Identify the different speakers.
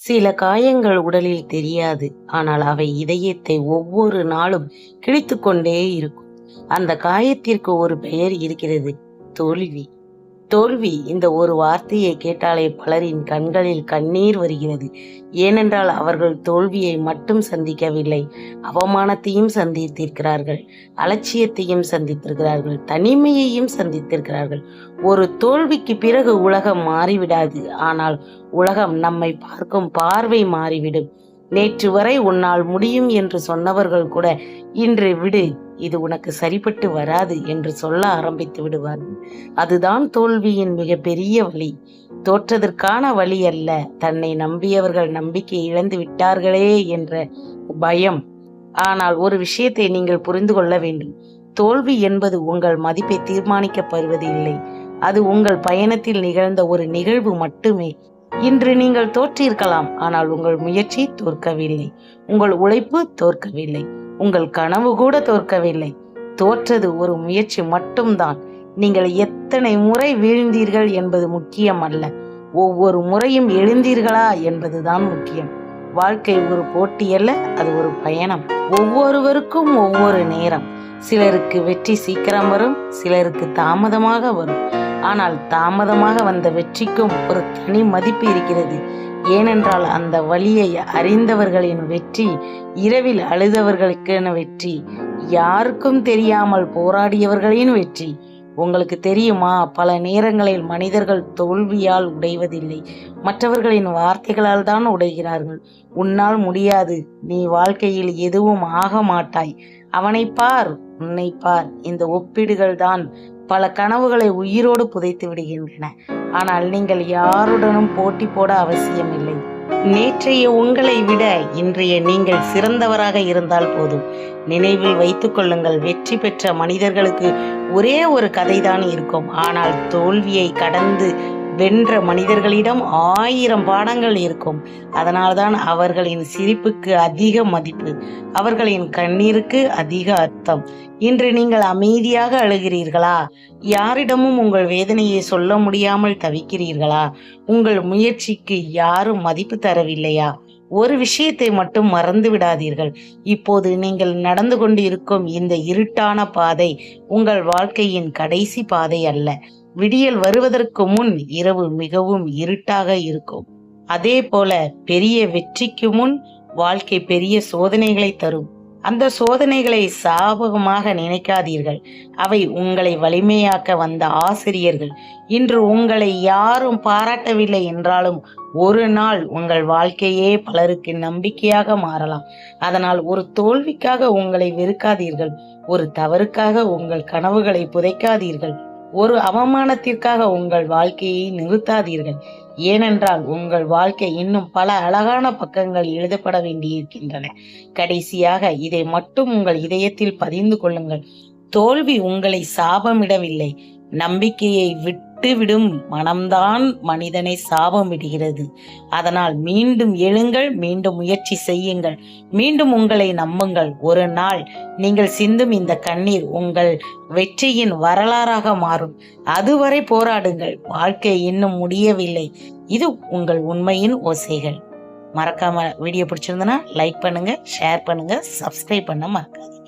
Speaker 1: சில காயங்கள் உடலில் தெரியாது, ஆனால் அவை இதயத்தை ஒவ்வொரு நாளும் கிழித்துக் கொண்டே இருக்கும். அந்த காயத்திற்கு ஒரு பெயர் இருக்கிறது, தோல்வி. தோல்வி இந்த ஒரு வார்த்தையை கேட்டாலே பலரின் கண்களில் கண்ணீர் வருகிறது. ஏனென்றால் அவர்கள் தோல்வியை மட்டும் சந்திக்கவில்லை, அவமானத்தையும் சந்தித்திருக்கிறார்கள், அலட்சியத்தையும் சந்தித்திருக்கிறார்கள், தனிமையையும் சந்தித்திருக்கிறார்கள். ஒரு தோல்விக்கு பிறகு உலகம் மாறிவிடாது, ஆனால் உலகம் நம்மை பார்க்கும் பார்வை மாறிவிடும். நேற்று வரை உன்னால் முடியும் என்று சொன்னவர்கள் கூட இன்று விடு, இது உனக்கு சரிப்பட்டு வராது என்று சொல்ல ஆரம்பித்து விடுவார்கள். அதுதான் தோல்வியின் மிகப்பெரிய வழி. தோற்றதற்கான வழி அல்ல, தன்னை நம்பியவர்கள் நம்பிக்கை இழந்து விட்டார்களே என்ற பயம். ஆனால் ஒரு விஷயத்தை நீங்கள் புரிந்து கொள்ள வேண்டும். தோல்வி என்பது உங்கள் மதிப்பை தீர்மானிக்கப்படுவது இல்லை. அது உங்கள் பயணத்தில் நிகழ்ந்த ஒரு நிகழ்வு மட்டுமே. இன்று நீங்கள் தோற்றிருக்கலாம், ஆனால் உங்கள் முயற்சி தோற்கவில்லை, உங்கள் உழைப்பு தோற்கவில்லை, உங்கள் கனவு கூட தோற்கவில்லை. தோற்றது ஒரு முயற்சி மட்டும்தான். நீங்கள் எத்தனை முறை வீழ்ந்தீர்கள் என்பது முக்கியம் அல்ல, ஒவ்வொரு முறையும் எழுந்தீர்களா என்பதுதான் முக்கியம். வாழ்க்கை ஒரு போட்டி அல்ல, அது ஒரு பயணம். ஒவ்வொருவருக்கும் ஒவ்வொரு நேரம். சிலருக்கு வெற்றி சீக்கிரம் வரும், சிலருக்கு தாமதமாக வரும். ஆனால் தாமதமாக வந்த வெற்றிக்கும் ஒரு தனி மதிப்பு இருக்கிறது. ஏனென்றால் அந்த வழியை அறிந்தவர்களின் வெற்றி, இரவில் அழுதவர்களுக்கான வெற்றி, யாருக்கும் தெரியாமல் போராடியவர்களின் வெற்றி. உங்களுக்கு தெரியுமா, பல நேரங்களில் மனிதர்கள் தோல்வியால் உடைவதில்லை, மற்றவர்களின் வார்த்தைகளால் தான் உடைகிறார்கள். உன்னால் முடியாது, நீ வாழ்க்கையில் எதுவும் ஆக மாட்டாய், அவனை பார், உன்னை பார், இந்த ஒப்பீடுகள் தான் பல கனவுகளை உயிரோடு புதைத்து விடுகின்றன. ஆனால் நீங்கள் யாருடனும் போட்டி போட அவசியமில்லை. நேற்றைய உங்களை விட இன்றைய நீங்கள் சிறந்தவராக இருந்தால் போதும். நினைவில் வைத்துக் கொள்ளுங்கள், வெற்றி பெற்ற மனிதர்களுக்கு ஒரே ஒரு கதைதான் இருக்கும். ஆனால் தோல்வியை கடந்து வென்ற மனிதர்களிடம் 1000 பாடங்கள் இருக்கும். அதனால்தான் அவர்களின் சிரிப்புக்கு அதிக மதிப்பு, அவர்களின் கண்ணீருக்கு அதிக அர்த்தம். இன்று நீங்கள் அமைதியாக அழுகிறீர்களா? யாரிடமும் உங்கள் வேதனையை சொல்ல முடியாமல் தவிக்கிறீர்களா? உங்கள் முயற்சிக்கு யாரும் மதிப்பு தரவில்லையா? ஒரு விஷயத்தை மட்டும் மறந்து விடாதீர்கள். இப்போது நீங்கள் நடந்து கொண்டு இருக்கும் இந்த இருட்டான பாதை உங்கள் வாழ்க்கையின் கடைசி பாதை அல்ல. விடியல் வருவதற்கு முன் இரவு மிகவும் இருட்டாக இருக்கும். அதே போல பெரிய வெற்றிக்கு முன் வாழ்க்கை பெரிய சோதனைகளை தரும். அந்த சோதனைகளை சாபகமாக நினைக்காதீர்கள், அவை உங்களை வலிமையாக்க வந்த ஆசிரியர்கள். இன்று உங்களை யாரும் பாராட்டவில்லை என்றாலும் ஒரு நாள் உங்கள் வாழ்க்கையே பலருக்கு நம்பிக்கையாக மாறலாம். அதனால் ஒரு தோல்விக்காக உங்களை வெறுக்காதீர்கள், ஒரு தவறுக்காக உங்கள் கனவுகளை புதைக்காதீர்கள், ஒரு அவமானத்திற்காக உங்கள் வாழ்க்கையை நிறுத்தாதீர்கள். ஏனென்றால் உங்கள் வாழ்க்கை இன்னும் பல அழகான பக்கங்கள் எழுதப்பட வேண்டியிருக்கின்றன. கடைசியாக இதை மட்டும் உங்கள் இதயத்தில் பதிந்து கொள்ளுங்கள். தோல்வி உங்களை சாபமிடவில்லை, நம்பிக்கையை விட்டுவிடும் மனம்தான் மனிதனை சாபமிடுகிறது. அதனால் மீண்டும் எழுங்கள், மீண்டும் முயற்சி செய்யுங்கள், மீண்டும் உங்களை நம்புங்கள். ஒரு நாள் நீங்கள் சிந்தும் இந்த கண்ணீர் உங்கள் வெற்றியின் வரலாறாக மாறும். அதுவரை போராடுங்கள், வாழ்க்கை இன்னும் முடியவில்லை. இது உங்கள் உண்மையின் ஓசைகள். மறக்காம வீடியோ பிடிச்சிருந்தனா லைக் பண்ணுங்க, ஷேர் பண்ணுங்க, சப்ஸ்கிரைப் பண்ண மறக்காதீங்க.